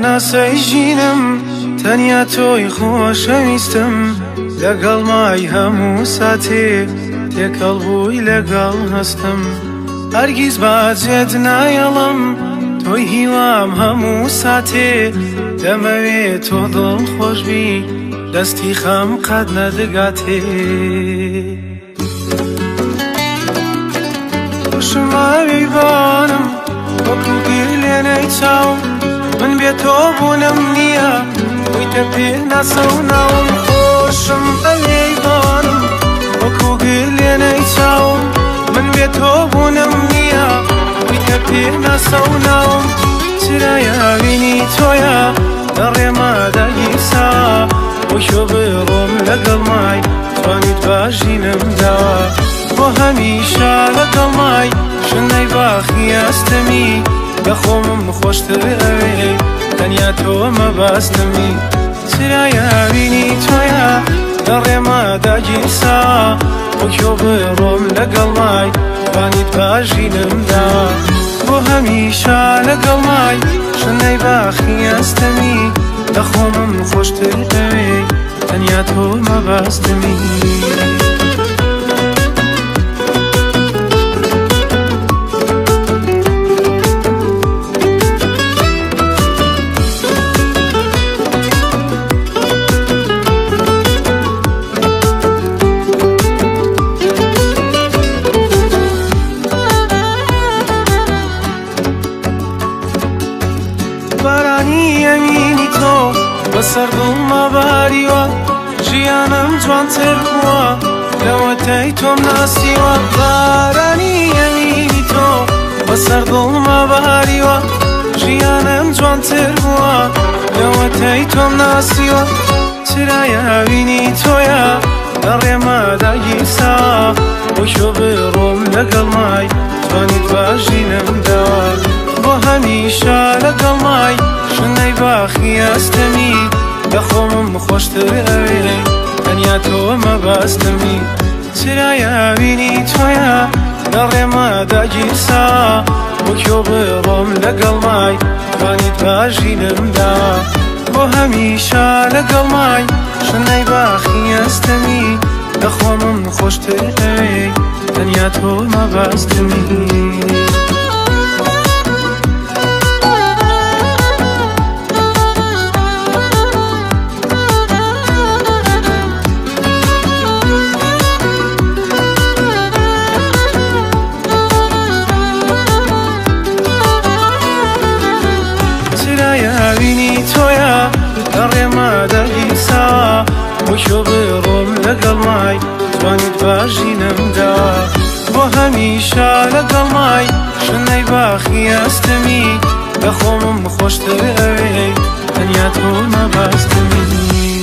ناسەی ژینم تەنیا تۆی خۆشەویستم لەگەڵ مای هەموو ساتێ تێکەڵ بووی لەگەڵ هەستم هەرگیز باجێت نایەڵم تۆی هیوام هەموو ساتێ دەمەوێت تۆ دڵخۆشبی دەستی خەم قەت نەدەگاتێ خوشماوی بانم وەکو گرلێنەی چاوم من بێ تۆ بوونم نییە ویتە پێ ناسە و ناوم خۆشم ئەوێی بانم وەکو گرلێنەی چاوم من بێ تۆ بوونم نییە ویتە پێ ناسە و ناوم چرایاوینی تۆیە دەڕێمەدا گیرسا وەشۆ بڕۆم لەگەڵ مای توانیت باژینم داوە بۆ هەمیشە لەگەڵ مای شنەی باخی ئەستەمی دەخۆمم خۆشتر ئەوێ تەنیا تۆ مەبەستەمی چرایاوینی تۆیە دەڕێمەدا گیرسا وەشۆ بڕۆم لەگەڵ مای توانیت باژینم داوە بۆ هەمیشە لەگەڵ مای شنەی باخی ئەستەمی دەخۆمم خۆشتر ئەوێ تەنیا تۆ مەبەستەمی بارانی ئەمینی تۆ بەسەر دڵمە باریوە ژیانم جوانتر بووە لەوەتەی تۆم ناسیوە بارانی ئەمینی تۆ بەسەر دڵمە باریوە ژیانم جوانتر بووە لەوەتەی تۆم ناسیوە چرایاوینی تۆیە دەڕێمەدا گیرسا وەشۆ بڕۆم لەگەڵ مای توانیت باژینم داوە بۆ هەمیشە لەگەڵ مای شنەی باخی ئەستەمی دەخۆمم خۆشتر ئەوێ تەنیا تۆ مەبەستەمی چرایاوینی تۆیە دەڕێمەدا گیرسا وەکۆ بڕۆم لەگەڵ مای توانیت باژینم داوە بۆ هەمیشە لەگەڵ مای شنەی باخی ئەستەمی دەخۆمم خۆشتر ئەوێ تەنیا تۆ مەبەستەمی چرایاوینی تۆیە دەڕێمەدا گیرسا وەشۆ بڕۆم لەگەڵ مای توانیت باژینم داوە بۆ هەمیشە لەگەڵ مای شنەی باخی ئەستەمی دەخۆمم خۆشتر ئەوێ تەنیا تۆ مەبەستەمی